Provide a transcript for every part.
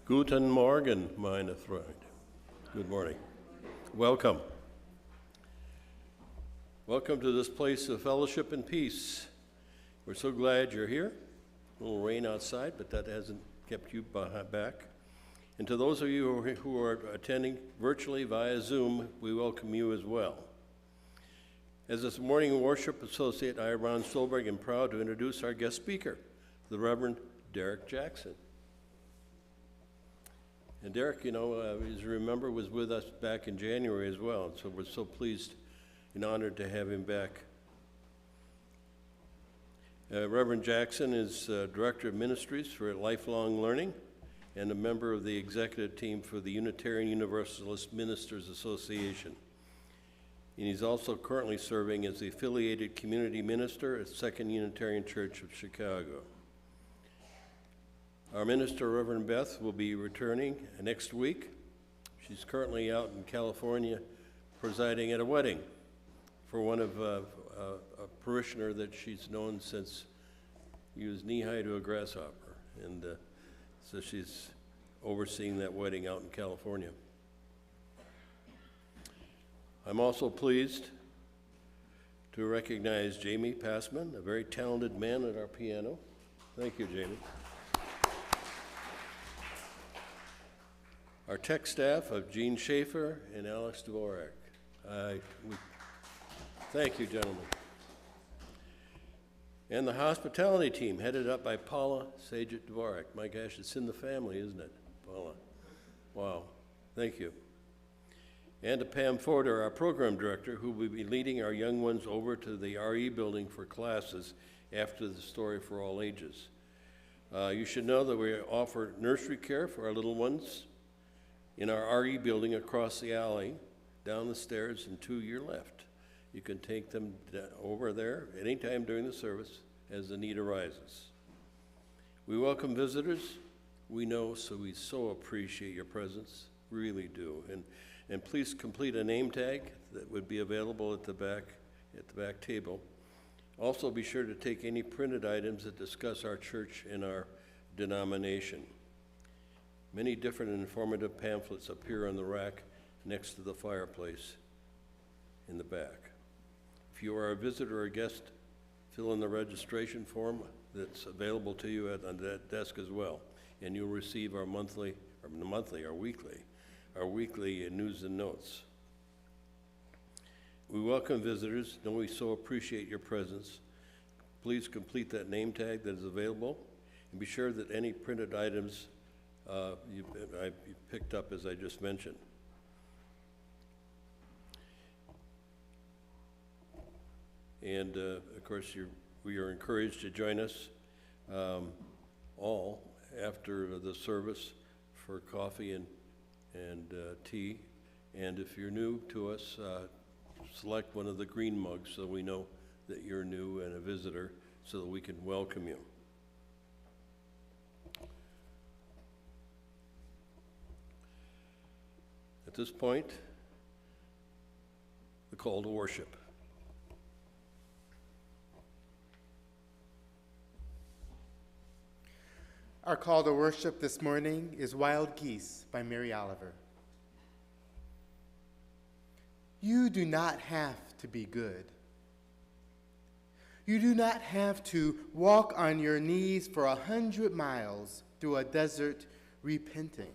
Guten Morgen, meine Freunde. Good morning. Welcome. Welcome to this place of fellowship and peace. We're so glad you're here. A little rain outside, but that hasn't kept you back. And to those of you who are attending virtually via Zoom, we welcome you as well. As this morning worship associate, I, Ron Stolberg, am proud to introduce our guest speaker, the Reverend Derek Jackson. And Derek, as you remember, was with us back in January as well, so we're so pleased and honored to have him back. Reverend Jackson is Director of Ministries for Lifelong Learning and a member of the executive team for the Unitarian Universalist Ministers Association. And he's also currently serving as the affiliated community minister at Second Unitarian Church of Chicago. Our minister, Reverend Beth, will be returning next week. She's currently out in California presiding at a wedding for one of a parishioner that she's known since he was knee-high to a grasshopper. And so she's overseeing that wedding out in California. I'm also pleased to recognize Jamie Passman, a very talented man at our piano. Thank you, Jamie. Our tech staff of Gene Schaefer and Alex Dvorak. Thank you, gentlemen. And the hospitality team, headed up by Paula Sajit Dvorak. My gosh, it's in the family, isn't it, Paula? Wow, thank you. And to Pam Forder, our program director, who will be leading our young ones over to the RE building for classes after the Story for All Ages. You should know that we offer nursery care for our little ones in our RE building across the alley, down the stairs and to your left. You can take them over there anytime during the service as the need arises. We welcome visitors. We know, so we so appreciate your presence, really do. And please complete a name tag that would be available at the back table. Also be sure to take any printed items that discuss our church and our denomination. Many different and informative pamphlets appear on the rack next to the fireplace in the back. If you are a visitor or a guest, fill in the registration form that's available to you on that desk as well, and you'll receive our weekly news and notes. We welcome visitors, and we so appreciate your presence. Please complete that name tag that is available, and be sure that any printed items you picked up, as I just mentioned. And of course, we are encouraged to join us all after the service for coffee and tea. And if you're new to us, select one of the green mugs so we know that you're new and a visitor, so that we can welcome you. At this point, the call to worship. Our call to worship this morning is Wild Geese by Mary Oliver. You do not have to be good. You do not have to walk on your knees for 100 miles through a desert repenting.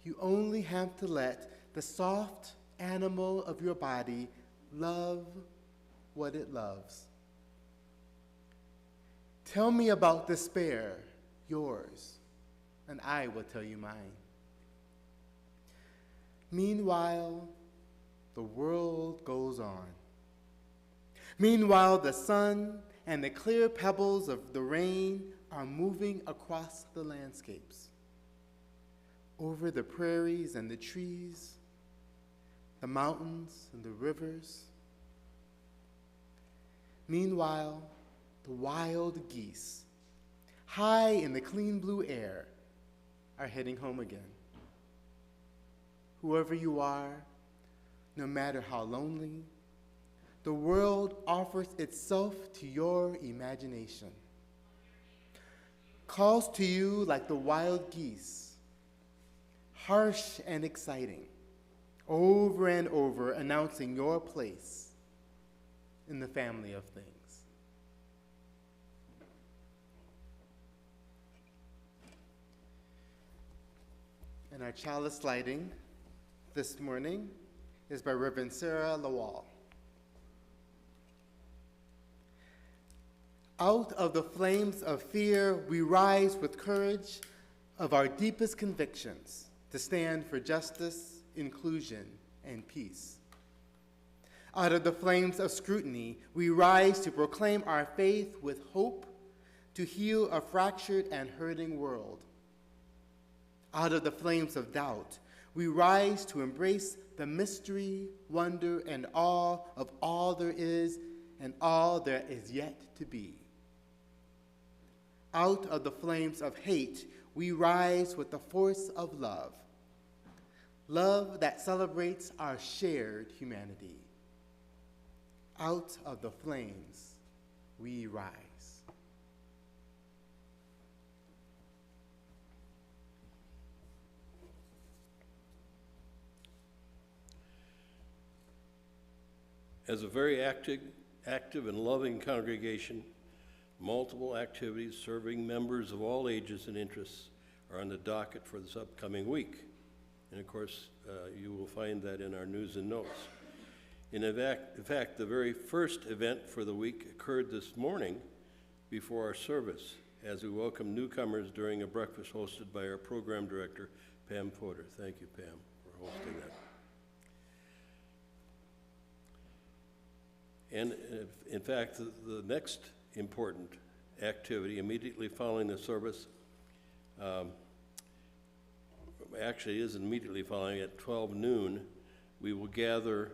You only have to let the soft animal of your body love what it loves. Tell me about despair, yours, and I will tell you mine. Meanwhile, the world goes on. Meanwhile, the sun and the clear pebbles of the rain are moving across the landscapes, over the prairies and the trees, the mountains and the rivers. Meanwhile, the wild geese, high in the clean blue air, are heading home again. Whoever you are, no matter how lonely, the world offers itself to your imagination. calls to you like the wild geese, harsh and exciting, over and over announcing your place in the family of things. And our chalice lighting this morning is by Reverend Sarah Lawal. Out of the flames of fear, we rise with courage of our deepest convictions to stand for justice, inclusion, and peace. Out of the flames of scrutiny, we rise to proclaim our faith with hope to heal a fractured and hurting world. Out of the flames of doubt, we rise to embrace the mystery, wonder, and awe of all there is and all there is yet to be. Out of the flames of hate, we rise with the force of love, love that celebrates our shared humanity. Out of the flames, we rise. As a very active and loving congregation, multiple activities serving members of all ages and interests are on the docket for this upcoming week. And of course, you will find that in our news and notes. In fact, the very first event for the week occurred this morning before our service, as we welcome newcomers during a breakfast hosted by our program director, Pam Porter. Thank you, Pam, for hosting that. And in fact, the next important activity immediately following the service, actually is immediately following at 12 noon, we will gather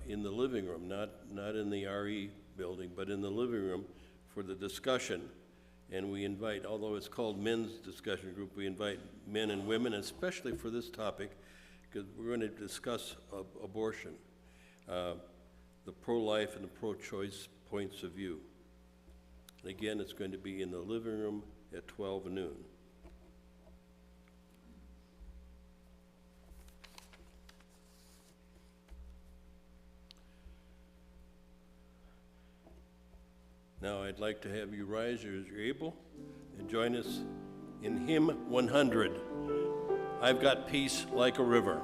in the living room, not in the RE building, but in the living room for the discussion. And we invite, although it's called Men's Discussion Group, we invite men and women, especially for this topic, because we're going to discuss abortion. The pro-life and the pro-choice points of view. And again, it's going to be in the living room at 12 noon. Now I'd like to have you rise as you're able and join us in hymn 100, I've Got Peace Like a River.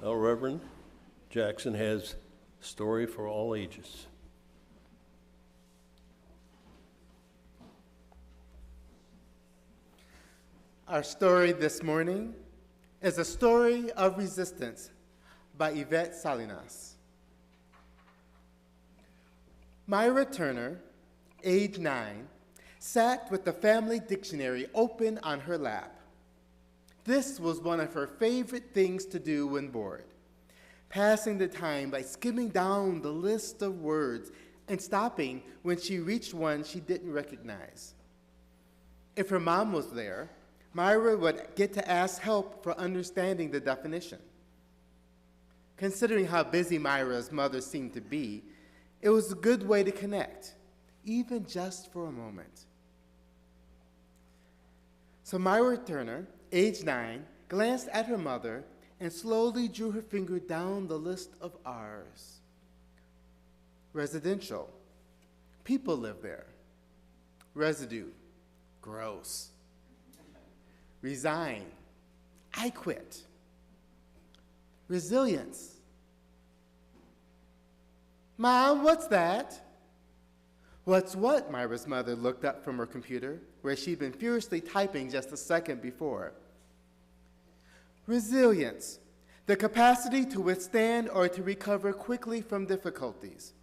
Now, Reverend Jackson has Story for all ages. Our story this morning is a story of resistance by Yvette Salinas. Myra Turner, age 9, sat with the family dictionary open on her lap. This was one of her favorite things to do when bored, passing the time by skimming down the list of words and stopping when she reached one she didn't recognize. If her mom was there, Myra would get to ask help for understanding the definition. Considering how busy Myra's mother seemed to be, it was a good way to connect, even just for a moment. So Myra Turner, age 9, glanced at her mother and slowly drew her finger down the list of R's. Residential. People live there. Residue. Gross. Resign. I quit. Resilience. Mom, what's that? What's what? Myra's mother looked up from her computer, where she'd been furiously typing just a second before. Resilience, the capacity to withstand or to recover quickly from difficulties.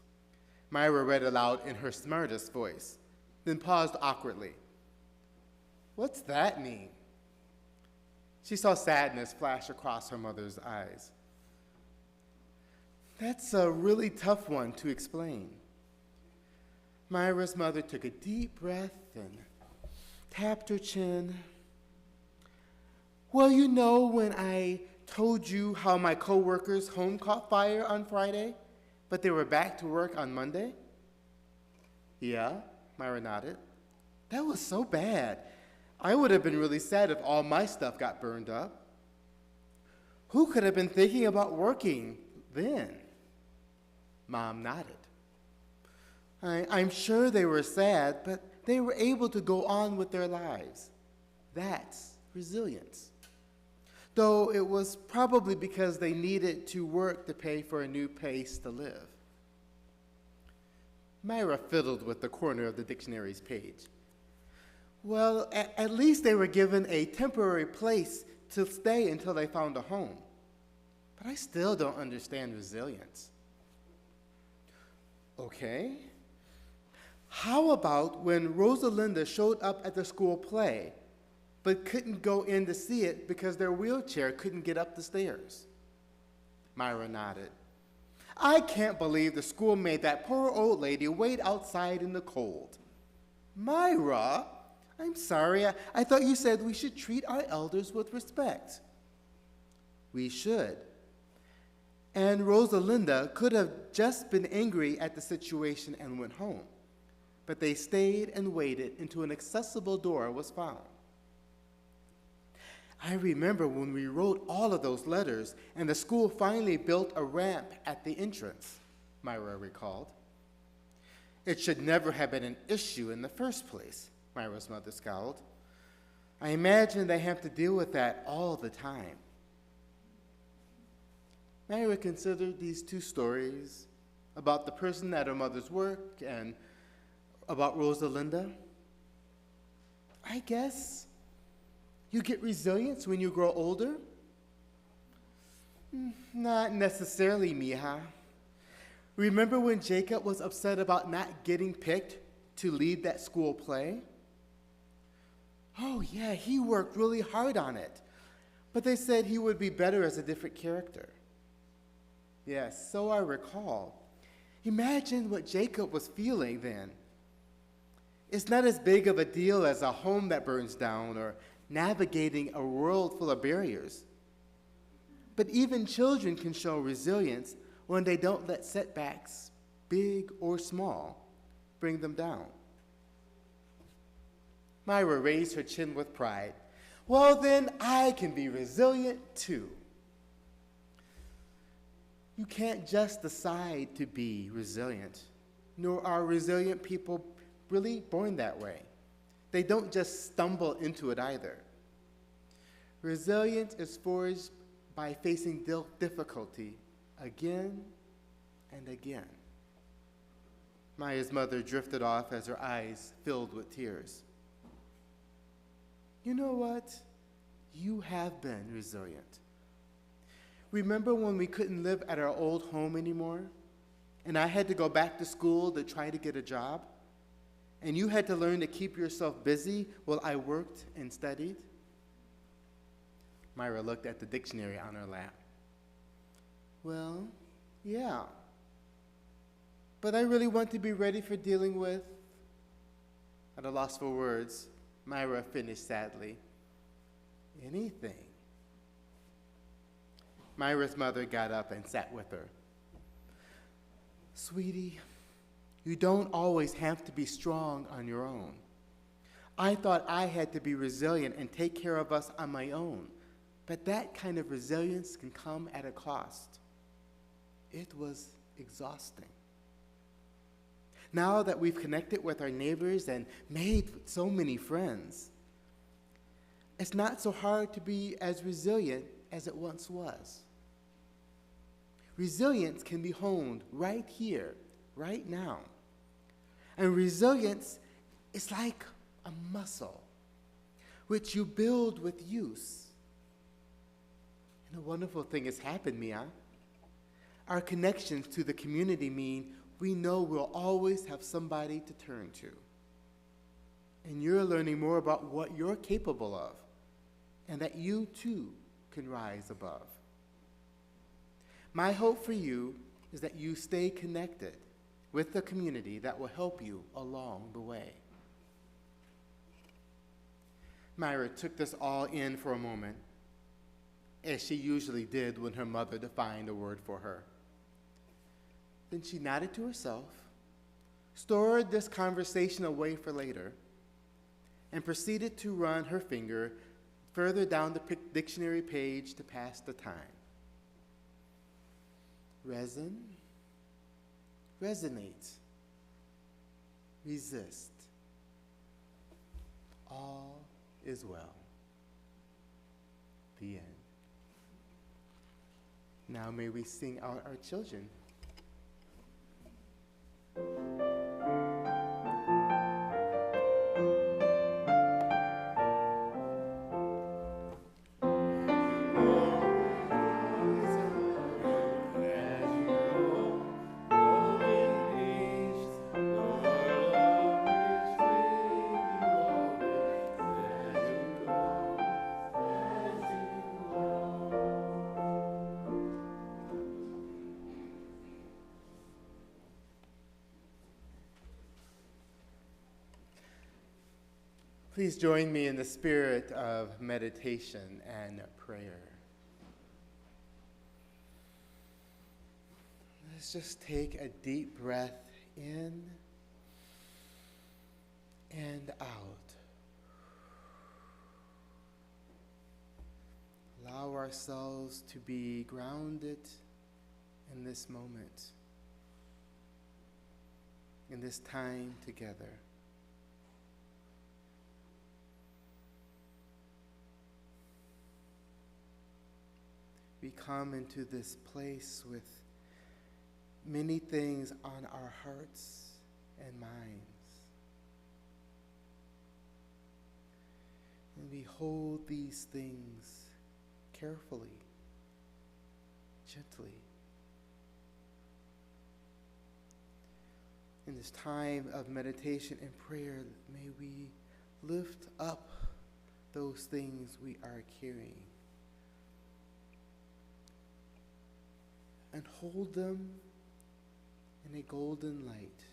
Myra read aloud in her smartest voice, then paused awkwardly. What's that mean? She saw sadness flash across her mother's eyes. That's a really tough one to explain. Myra's mother took a deep breath and tapped her chin. Well, you know when I told you how my coworker's home caught fire on Friday, but they were back to work on Monday? Yeah, Myra nodded. That was so bad. I would have been really sad if all my stuff got burned up. Who could have been thinking about working then? Mom nodded. I'm sure they were sad, but they were able to go on with their lives. That's resilience. Though it was probably because they needed to work to pay for a new place to live. Myra fiddled with the corner of the dictionary's page. Well, at least they were given a temporary place to stay until they found a home. But I still don't understand resilience. Okay. How about when Rosalinda showed up at the school play, but couldn't go in to see it because their wheelchair couldn't get up the stairs? Myra nodded. I can't believe the school made that poor old lady wait outside in the cold. Myra, I'm sorry. I thought you said we should treat our elders with respect. We should. And Rosalinda could have just been angry at the situation and went home. But they stayed and waited until an accessible door was found. I remember when we wrote all of those letters and the school finally built a ramp at the entrance, Myra recalled. It should never have been an issue in the first place, Myra's mother scowled. I imagine they have to deal with that all the time. Myra considered these two stories about the person at her mother's work and about Rosalinda. I guess you get resilience when you grow older? Not necessarily, mija. Remember when Jacob was upset about not getting picked to lead that school play? Oh yeah, he worked really hard on it, but they said he would be better as a different character. Yes, so I recall. Imagine what Jacob was feeling then. It's not as big of a deal as a home that burns down or navigating a world full of barriers. But even children can show resilience when they don't let setbacks, big or small, bring them down. Myra raised her chin with pride. Well, then I can be resilient too. You can't just decide to be resilient, nor are resilient people really born that way. They don't just stumble into it either. Resilience is forged by facing difficulty again and again. Maya's mother drifted off as her eyes filled with tears. You know what? You have been resilient. Remember when we couldn't live at our old home anymore, and I had to go back to school to try to get a job, and you had to learn to keep yourself busy while I worked and studied? Myra looked at the dictionary on her lap. Well, yeah. But I really want to be ready for dealing with... At a loss for words, Myra finished sadly. Anything. Myra's mother got up and sat with her. Sweetie, you don't always have to be strong on your own. I thought I had to be resilient and take care of us on my own, but that kind of resilience can come at a cost. It was exhausting. Now that we've connected with our neighbors and made so many friends, it's not so hard to be as resilient as it once was. Resilience can be honed right here, right now. And resilience is like a muscle, which you build with use. And a wonderful thing has happened, Mia. Our connections to the community mean we know we'll always have somebody to turn to. And you're learning more about what you're capable of, and that you too can rise above. My hope for you is that you stay connected with the community that will help you along the way. Myra took this all in for a moment, as she usually did when her mother defined a word for her. Then she nodded to herself, stored this conversation away for later, and proceeded to run her finger further down the dictionary page to pass the time. Resin, resonate, resist. All is well. The end. Now may we sing out our children. Please join me in the spirit of meditation and prayer. Let's just take a deep breath in and out. Allow ourselves to be grounded in this moment, in this time together. We come into this place with many things on our hearts and minds. And we hold these things carefully, gently. In this time of meditation and prayer, may we lift up those things we are carrying and hold them in a golden light.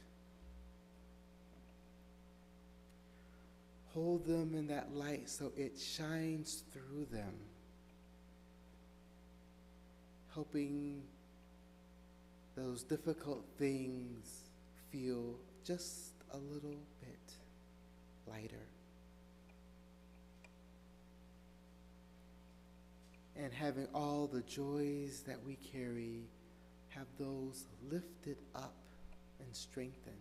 Hold them in that light so it shines through them, helping those difficult things feel just a little bit lighter. And having all the joys that we carry, have those lifted up and strengthened.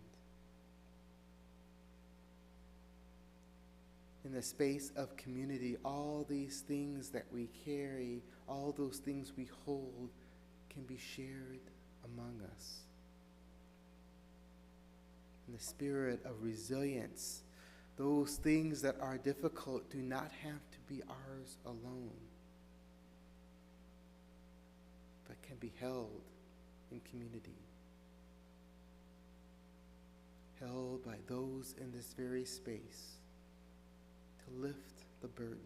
In the space of community, all these things that we carry, all those things we hold, can be shared among us. and the spirit of resilience. Those things that are difficult do not have to be ours alone, but can be held in community, held by those in this very space to lift the burden.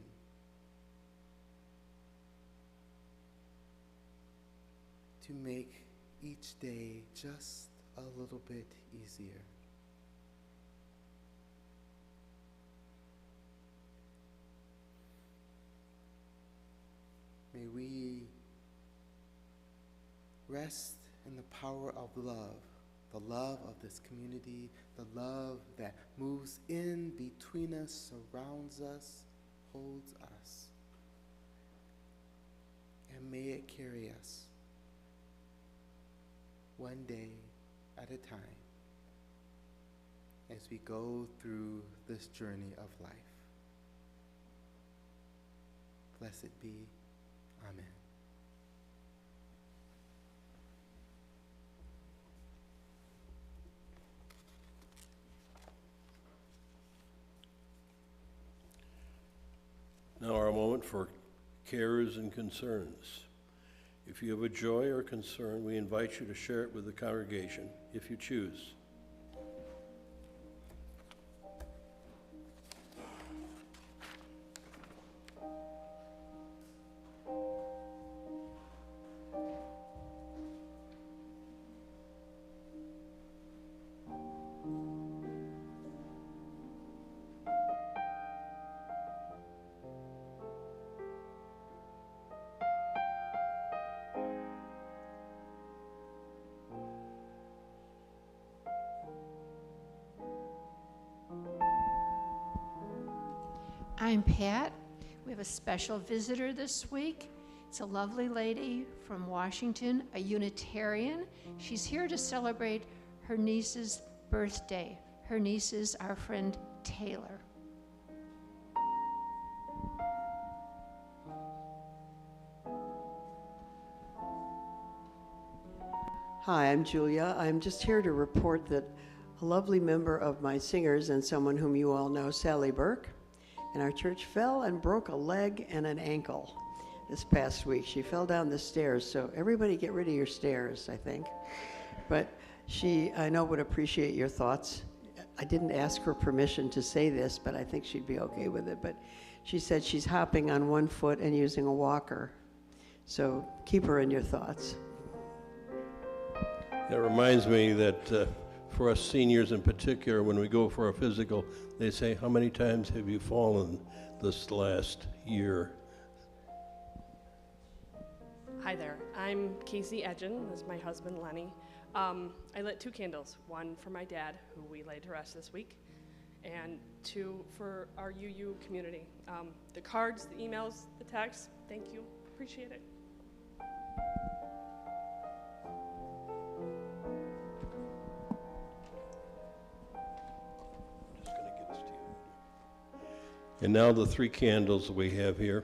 To make each day just a little bit easier. May we rest in the power of love, the love of this community, the love that moves in between us, surrounds us, holds us. And may it carry us one day at a time as we go through this journey of life. Blessed be. Amen. Now our moment for cares and concerns. If you have a joy or concern, we invite you to share it with the congregation, if you choose. I'm Pat. We have a special visitor this week. It's a lovely lady from Washington, a Unitarian. She's here to celebrate her niece's birthday. Her niece is our friend Taylor. Hi, I'm Julia. I'm just here to report that a lovely member of my singers and someone whom you all know, Sally Burke, in our church fell and broke a leg and an ankle this past week. She fell down the stairs, so everybody get rid of your stairs, I think. But she, I know, would appreciate your thoughts. I didn't ask her permission to say this, but I think she'd be okay with it. But she said she's hopping on one foot and using a walker. So keep her in your thoughts. That reminds me that for us seniors in particular, when we go for a physical, they say, how many times have you fallen this last year? Hi there, I'm Casey Edgen. This is my husband, Lenny. I lit 2 candles, one for my dad, who we laid to rest this week, and 2 for our UU community. The cards, the emails, the texts, thank you, appreciate it. And now the 3 candles we have here.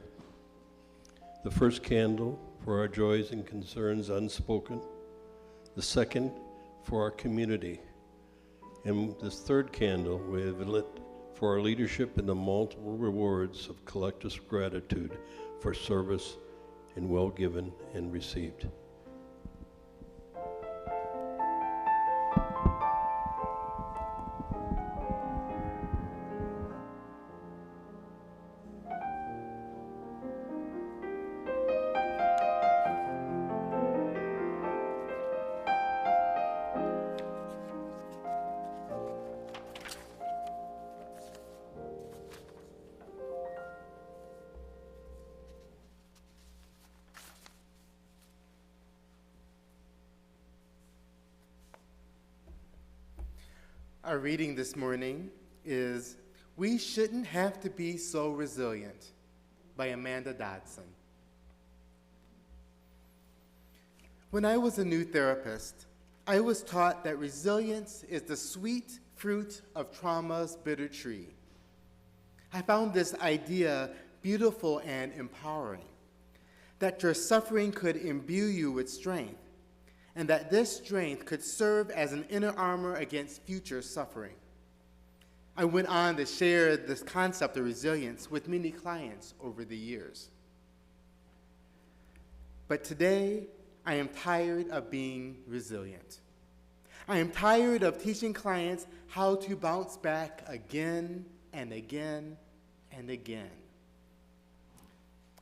The first candle for our joys and concerns unspoken. The second for our community. And this 3rd candle we have lit for our leadership and the multiple rewards of collective gratitude for service and well given and received. Our reading this morning is We Shouldn't Have to Be So Resilient by Amanda Dodson. When I was a new therapist, I was taught that resilience is the sweet fruit of trauma's bitter tree. I found this idea beautiful and empowering, that your suffering could imbue you with strength, and that this strength could serve as an inner armor against future suffering. I went on to share this concept of resilience with many clients over the years. But today, I am tired of being resilient. I am tired of teaching clients how to bounce back again and again and again.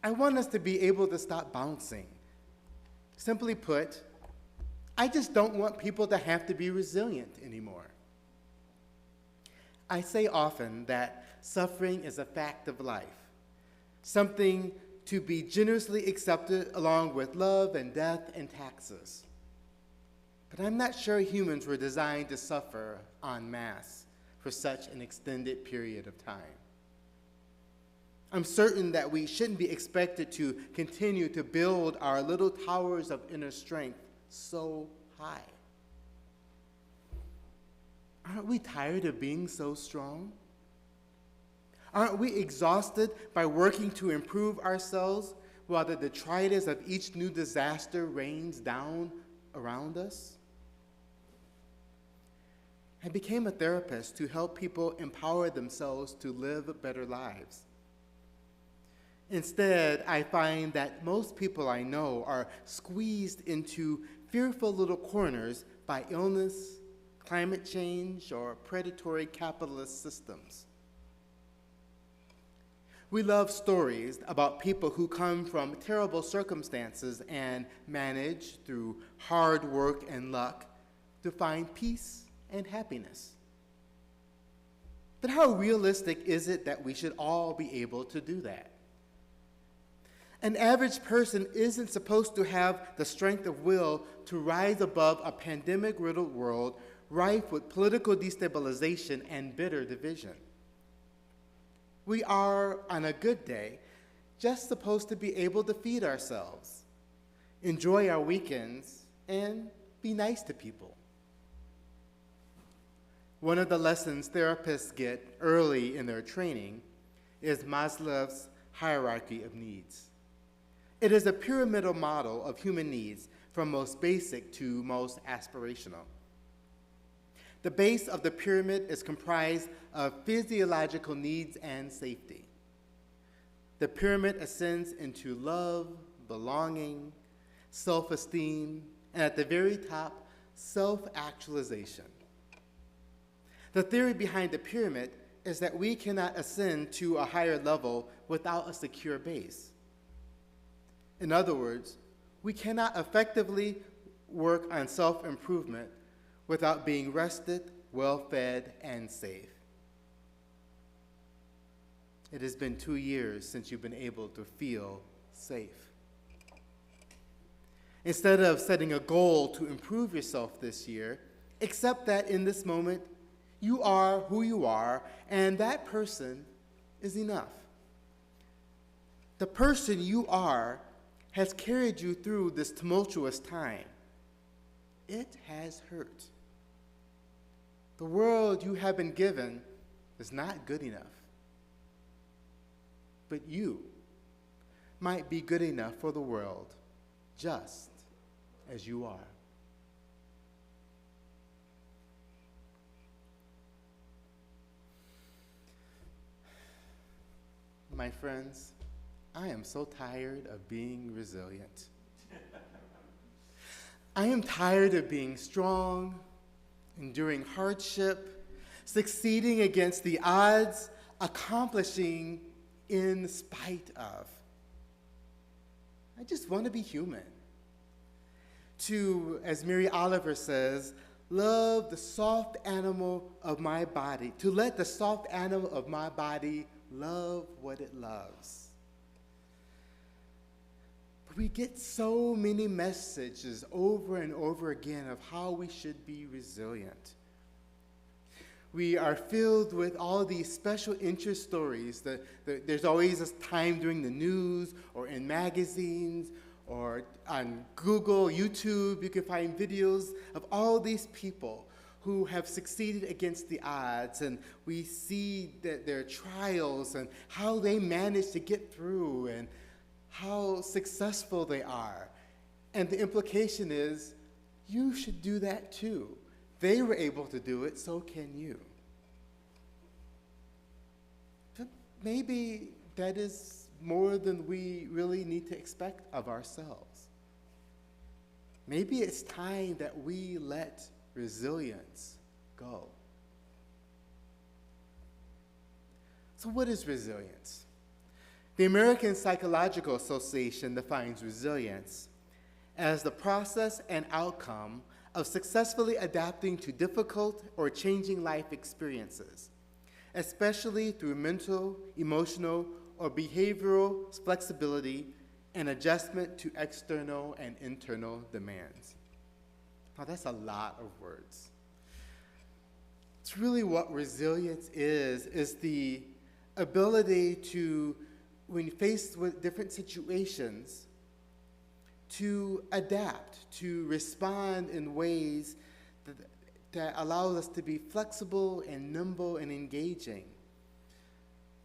I want us to be able to stop bouncing. Simply put, I just don't want people to have to be resilient anymore. I say often that suffering is a fact of life, something to be generously accepted along with love and death and taxes. But I'm not sure humans were designed to suffer en masse for such an extended period of time. I'm certain that we shouldn't be expected to continue to build our little towers of inner strength so high. Aren't we tired of being so strong? Aren't we exhausted by working to improve ourselves while the detritus of each new disaster rains down around us? I became a therapist to help people empower themselves to live better lives. Instead, I find that most people I know are squeezed into fearful little corners by illness, climate change, or predatory capitalist systems. We love stories about people who come from terrible circumstances and manage, through hard work and luck, to find peace and happiness. But how realistic is it that we should all be able to do that? An average person isn't supposed to have the strength of will to rise above a pandemic-riddled world rife with political destabilization and bitter division. We are, on a good day, just supposed to be able to feed ourselves, enjoy our weekends, and be nice to people. One of the lessons therapists get early in their training is Maslow's hierarchy of needs. It is a pyramidal model of human needs from most basic to most aspirational. The base of the pyramid is comprised of physiological needs and safety. The pyramid ascends into love, belonging, self-esteem, and at the very top, self-actualization. The theory behind the pyramid is that we cannot ascend to a higher level without a secure base. In other words, we cannot effectively work on self-improvement without being rested, well-fed, and safe. It has been 2 years since you've been able to feel safe. Instead of setting a goal to improve yourself this year, accept that in this moment, you are who you are, and that person is enough. The person you are has carried you through this tumultuous time. It has hurt. The world you have been given is not good enough. But you might be good enough for the world, just as you are. My friends, I am so tired of being resilient. I am tired of being strong, enduring hardship, succeeding against the odds, accomplishing in spite of. I just want to be human. To, as Mary Oliver says, love the soft animal of my body, to let the soft animal of my body love what it loves. But we get so many messages over and over again of how we should be resilient. We are filled with all these special interest stories. There's always a time during the news or in magazines or on Google, YouTube, you can find videos of all these people who have succeeded against the odds, and we see their trials and how they manage to get through and how successful they are. And the implication is, you should do that too. They were able to do it, so can you. But maybe that is more than we really need to expect of ourselves. Maybe it's time that we let resilience go. So what is resilience? The American Psychological Association defines resilience as the process and outcome of successfully adapting to difficult or changing life experiences, especially through mental, emotional, or behavioral flexibility and adjustment to external and internal demands. Now, that's a lot of words. It's really what resilience is the ability to, when faced with different situations, to adapt, to respond in ways that allow us to be flexible and nimble and engaging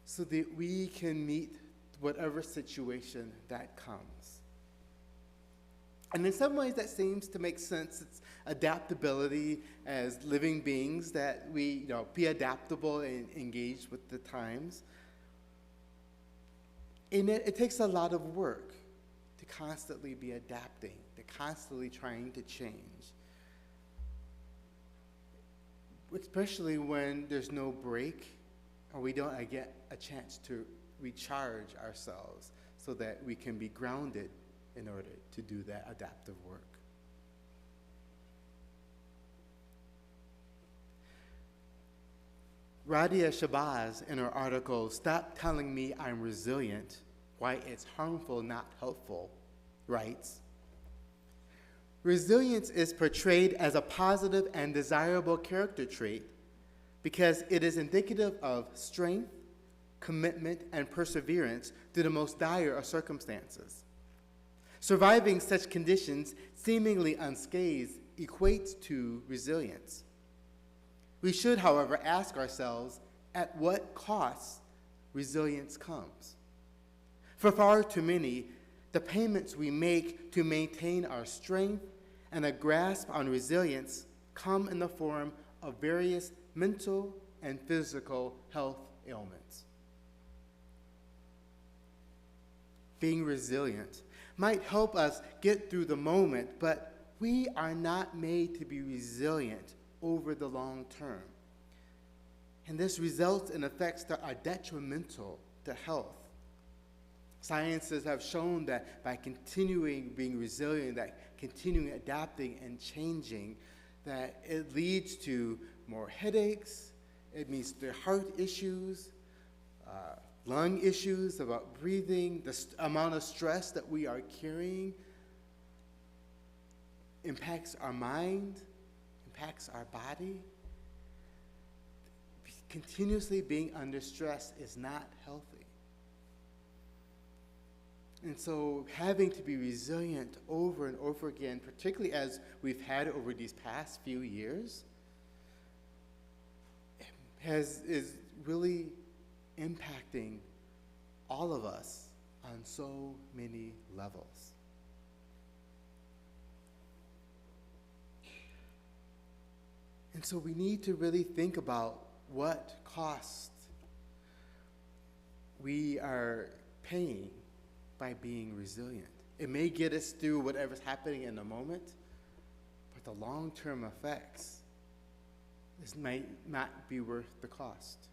so that we can meet whatever situation that comes. And in some ways that seems to make sense. It's adaptability as living beings, that we be adaptable and engage with the times. And it takes a lot of work to constantly be adapting, to constantly trying to change. Especially when there's no break or we don't get a chance to recharge ourselves so that we can be grounded in order to do that adaptive work. Radia Shabazz, in her article, "Stop Telling Me I'm Resilient, Why It's Harmful, Not Helpful," writes, "Resilience is portrayed as a positive and desirable character trait because it is indicative of strength, commitment, and perseverance through the most dire of circumstances. Surviving such conditions seemingly unscathed equates to resilience. We should, however, ask ourselves at what cost resilience comes. For far too many, the payments we make to maintain our strength and a grasp on resilience come in the form of various mental and physical health ailments. Being resilient might help us get through the moment, but we are not made to be resilient over the long term. And this results in effects that are detrimental to health. Sciences have shown that by continuing being resilient, that continuing adapting and changing, that it leads to more headaches, it means the heart issues, lung issues, about breathing, the amount of stress that we are carrying impacts our mind, impacts our body. Continuously being under stress is not healthy. And so having to be resilient over and over again, particularly as we've had over these past few years, is really impacting all of us on so many levels. And so we need to really think about what cost we are paying by being resilient. It may get us through whatever's happening in the moment, but the long-term effects might not be worth the cost.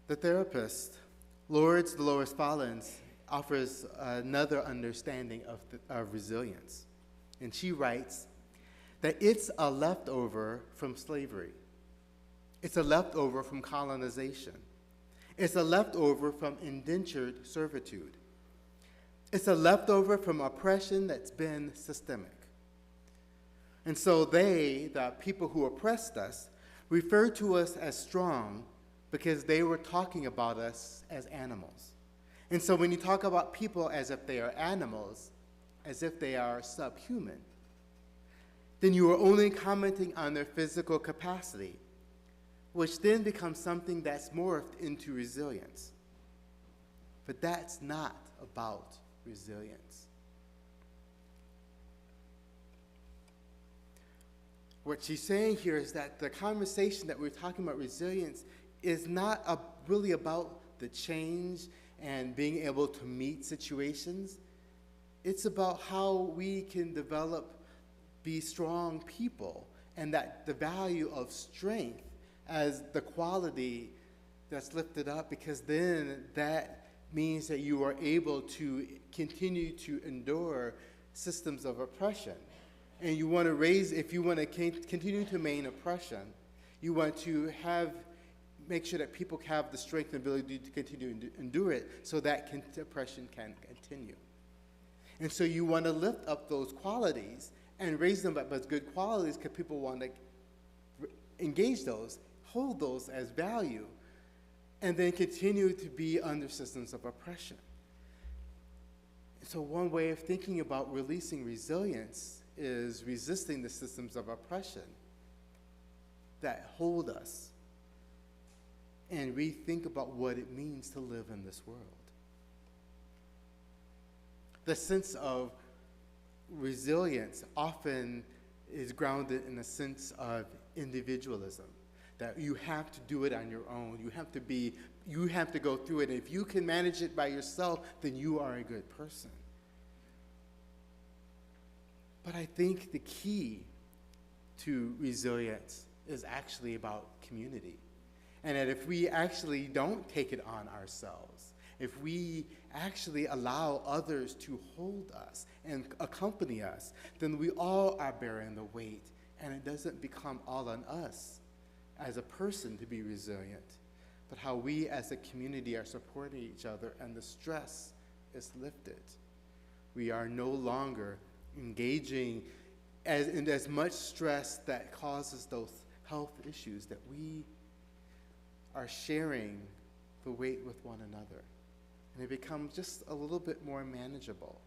The therapist, Lourdes Dolores Fallons, offers another understanding of resilience. And she writes that it's a leftover from slavery. It's a leftover from colonization. It's a leftover from indentured servitude. It's a leftover from oppression that's been systemic. And so they, the people who oppressed us, refer to us as strong because they were talking about us as animals. And so when you talk about people as if they are animals, as if they are subhuman, then you are only commenting on their physical capacity, which then becomes something that's morphed into resilience. But that's not about resilience. What she's saying here is that the conversation that we're talking about resilience is not really about the change and being able to meet situations. It's about how we can develop, be strong people, and that the value of strength as the quality that's lifted up, because then that means that you are able to continue to endure systems of oppression. And you want to raise, if you want to continue to maintain oppression, you want to make sure that people have the strength and ability to continue to endure it so that oppression can continue. And so you want to lift up those qualities and raise them up as good qualities because people want to engage those, hold those as value, and then continue to be under systems of oppression. So one way of thinking about releasing resilience is resisting the systems of oppression that hold us and rethink about what it means to live in this world. The sense of resilience often is grounded in a sense of individualism, that you have to do it on your own. You have to go through it. And if you can manage it by yourself, then you are a good person. But I think the key to resilience is actually about community. And that if we actually don't take it on ourselves, if we actually allow others to hold us and accompany us, then we all are bearing the weight, and it doesn't become all on us as a person to be resilient, but how we as a community are supporting each other, and the stress is lifted. We are no longer engaging in as much stress that causes those health issues, that we are sharing the weight with one another. And it becomes just a little bit more manageable,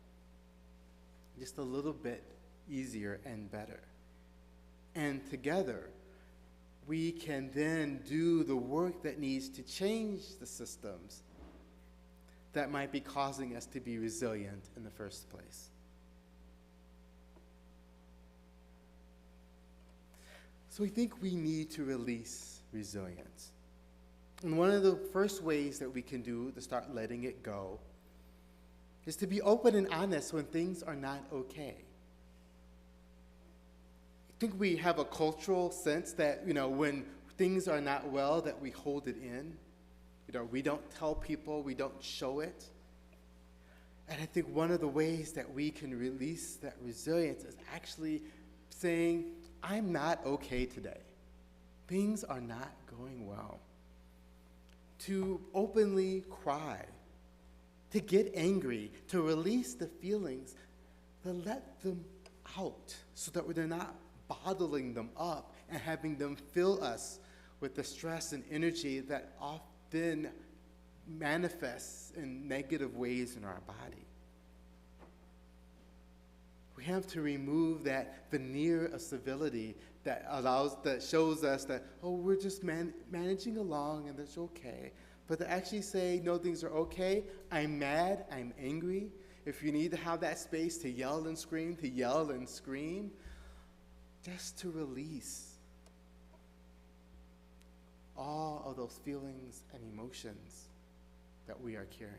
just a little bit easier and better. And together, we can then do the work that needs to change the systems that might be causing us to be resilient in the first place. So we think we need to release resilience. And one of the first ways that we can do to start letting it go is to be open and honest when things are not okay. I think we have a cultural sense that, when things are not well, that we hold it in. We don't tell people, we don't show it. And I think one of the ways that we can release that resilience is actually saying, I'm not okay today. Things are not going well. To openly cry, to get angry, to release the feelings, to let them out so that they're not bottling them up and having them fill us with the stress and energy that often manifests in negative ways in our body. We have to remove that veneer of civility that shows us that, we're just managing along and that's okay. But to actually say, no, things are okay. I'm mad, I'm angry. If you need to have that space to yell and scream, to yell and scream, just to release all of those feelings and emotions that we are carrying.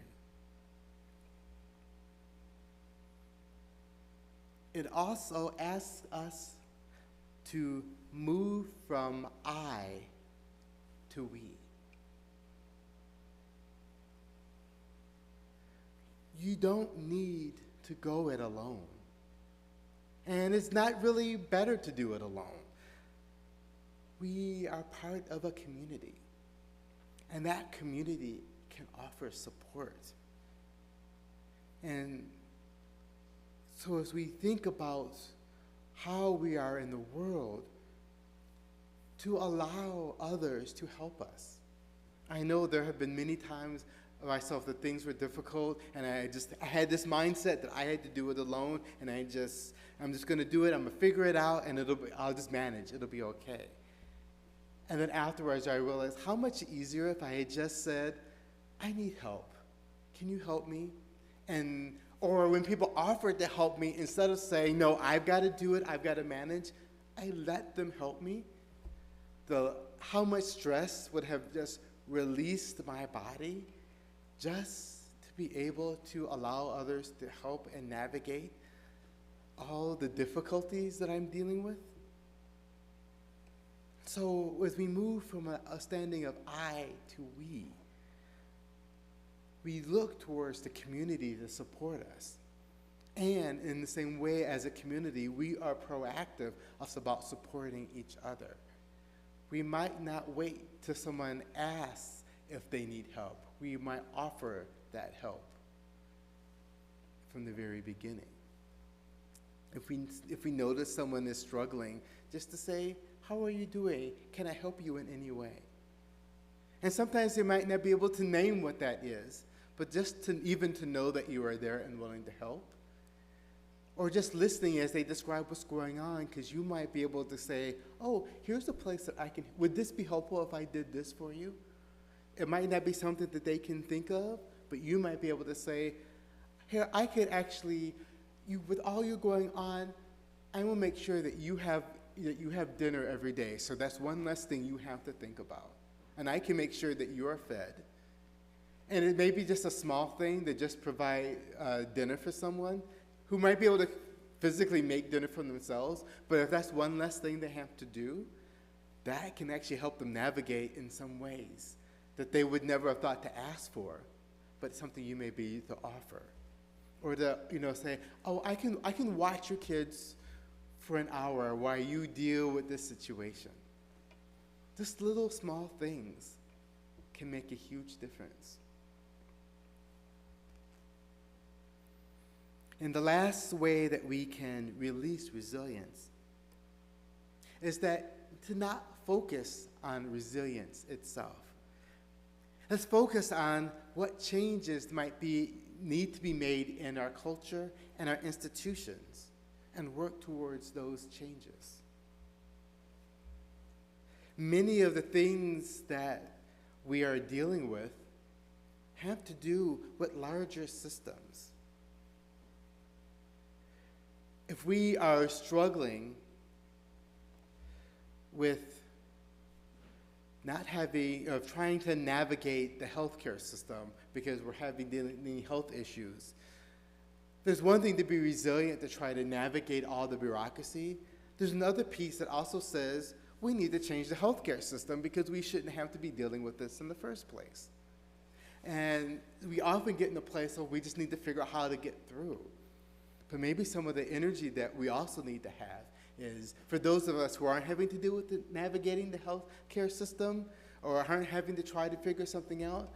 It also asks us to move from I to we. You don't need to go it alone. And it's not really better to do it alone. We are part of a community. And that community can offer support. And so as we think about how we are in the world, to allow others to help us. I know there have been many times myself that things were difficult, and I had this mindset that I had to do it alone, and I'm just going to do it. I'm going to figure it out, and I'll just manage. It'll be okay. And then afterwards, I realized how much easier if I had just said, "I need help. Can you help me?" Or when people offered to help me, instead of saying, "No, I've got to do it. I've got to manage," I let them help me, how much stress would have just released my body just to be able to allow others to help and navigate all the difficulties that I'm dealing with. So as we move from a standing of I to we look towards the community to support us. And in the same way as a community, we are proactive about supporting each other. We might not wait till someone asks if they need help. We might offer that help from the very beginning. If we notice someone is struggling, just to say, how are you doing? Can I help you in any way? And sometimes they might not be able to name what that is, but just to know that you are there and willing to help. Or just listening as they describe what's going on, because you might be able to say, oh, here's a place that would this be helpful if I did this for you? It might not be something that they can think of, but you might be able to say, here, I could actually, with all you're going on, I will make sure that you have dinner every day. So that's one less thing you have to think about. And I can make sure that you're fed. And it may be just a small thing to just provide dinner for someone who might be able to physically make dinner for themselves, but if that's one less thing they have to do, that can actually help them navigate in some ways that they would never have thought to ask for, but something you may be to offer. Or to say, oh, I can watch your kids for an hour while you deal with this situation. Just little small things can make a huge difference. And the last way that we can release resilience is that to not focus on resilience itself. Let's focus on what changes need to be made in our culture and our institutions and work towards those changes. Many of the things that we are dealing with have to do with larger systems. If we are struggling with trying to navigate the healthcare system because we're having health issues, there's one thing to be resilient to try to navigate all the bureaucracy. There's another piece that also says we need to change the healthcare system because we shouldn't have to be dealing with this in the first place. And we often get in a place where we just need to figure out how to get through. But maybe some of the energy that we also need to have is for those of us who aren't having to deal with navigating the healthcare system or aren't having to try to figure something out,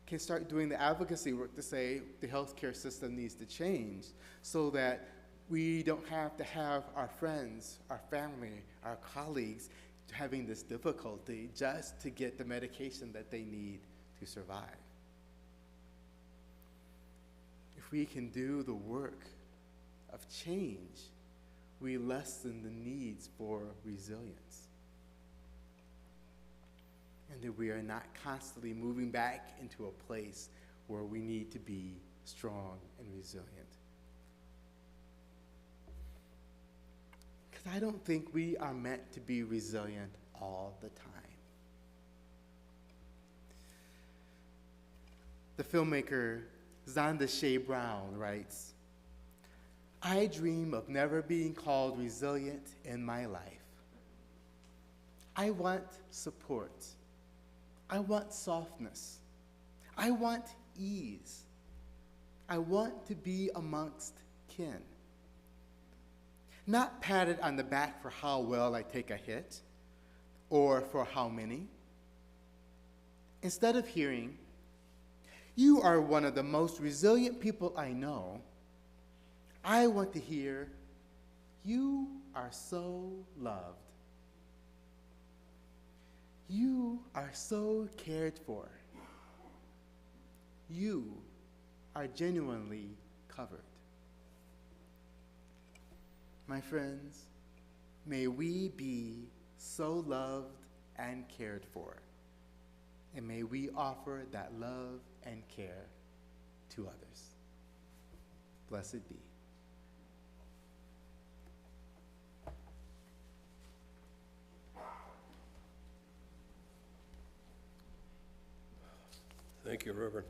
can start doing the advocacy work to say the healthcare system needs to change so that we don't have to have our friends, our family, our colleagues having this difficulty just to get the medication that they need to survive. If we can do the work of change, we lessen the needs for resilience. And that we are not constantly moving back into a place where we need to be strong and resilient. Because I don't think we are meant to be resilient all the time. The filmmaker Zonda Shea Brown writes, I dream of never being called resilient in my life. I want support. I want softness. I want ease. I want to be amongst kin. Not patted on the back for how well I take a hit or for how many. Instead of hearing, you are one of the most resilient people I know, I want to hear, you are so loved. You are so cared for. You are genuinely covered. My friends, may we be so loved and cared for, and may we offer that love and care to others. Blessed be. Thank you, Reverend.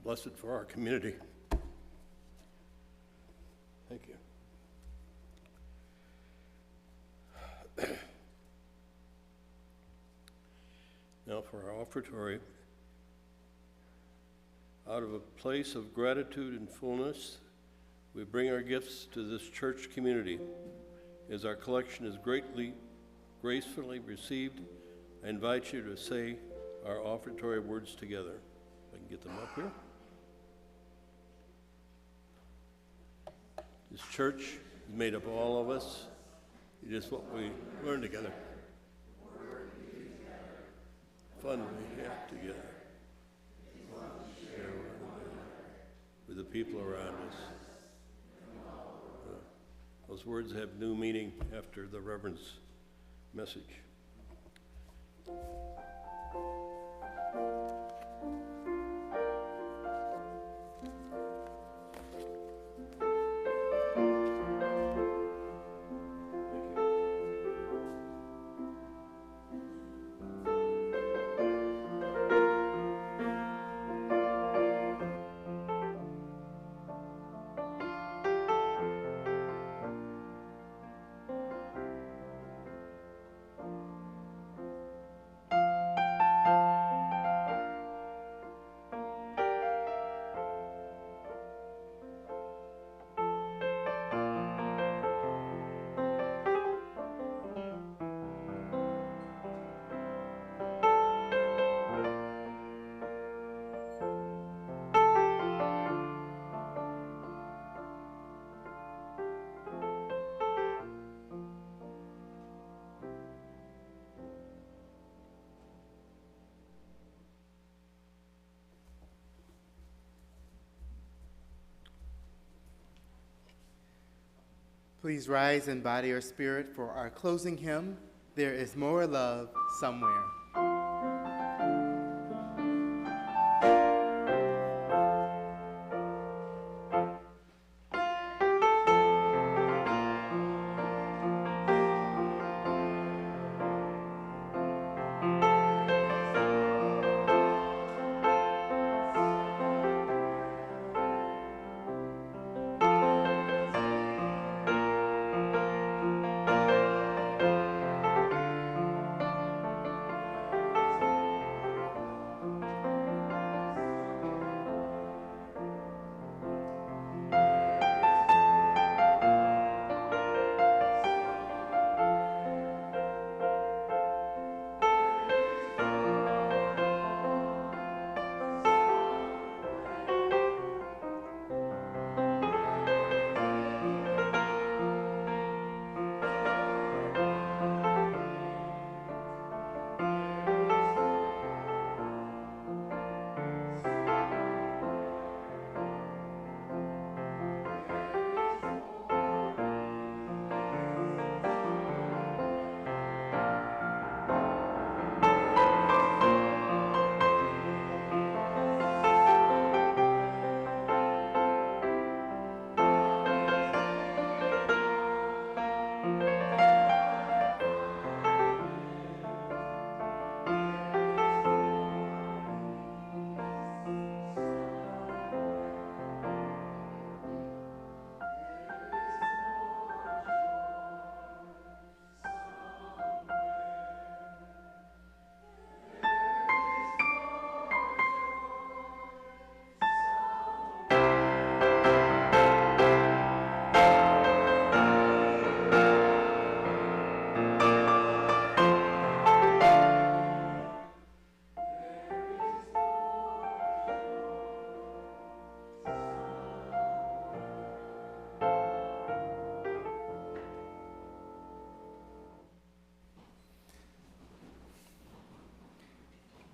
Blessed for our community. Thank you. Now for our offertory. Out of a place of gratitude and fullness, we bring our gifts to this church community. As our collection is gracefully received, I invite you to say our offertory words together. If I can get them up here. This church is made up of all of us. It is what we learn together. Fun we have together. Share with the people around us. Those words have new meaning after the Reverend's message. Please rise in body or spirit for our closing hymn, There Is More Love Somewhere.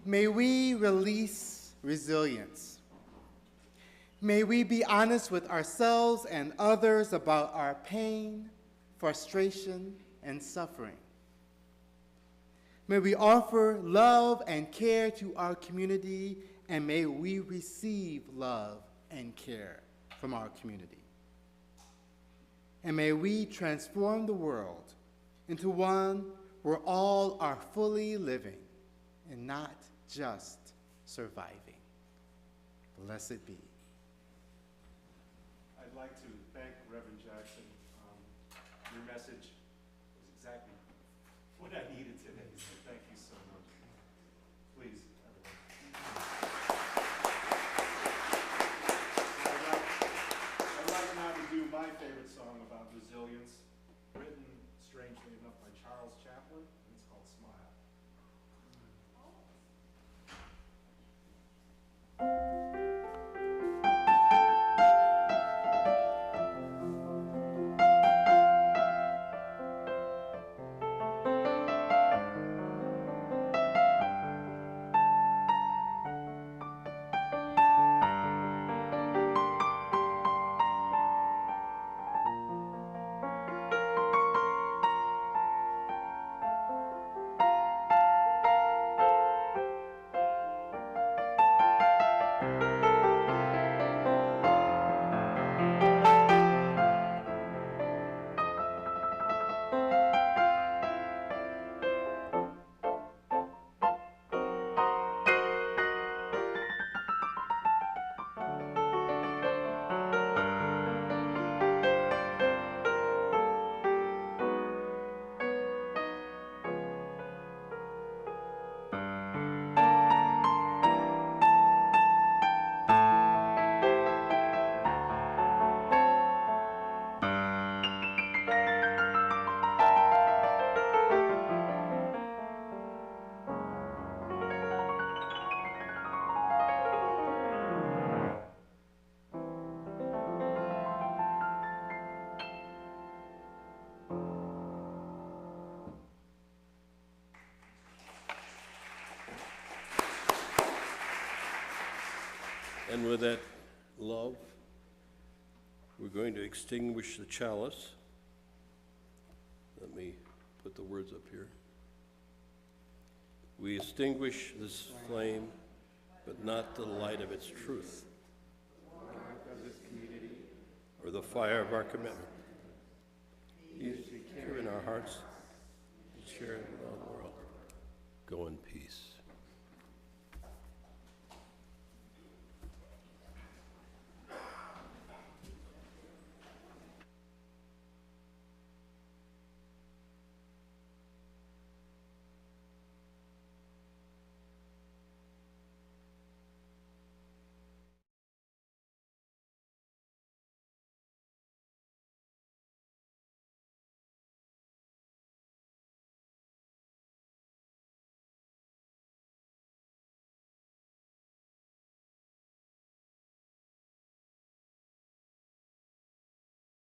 May we release resilience. May we be honest with ourselves and others about our pain, frustration, and suffering. May we offer love and care to our community, and may we receive love and care from our community. And may we transform the world into one where all are fully living and not just surviving. Blessed be. I'd like to thank Reverend Jackson. Your message was exactly what I needed today, so thank you so much. Please, everyone. I'd like now to do my favorite song about resilience, written, strangely enough, by Charles Chaplin, and it's called Smile. And with that love, we're going to extinguish the chalice. Let me put the words up here. We extinguish this flame, but not the light of its truth, or the fire of our commitment. Here in our hearts, share it with all the world. Go in peace.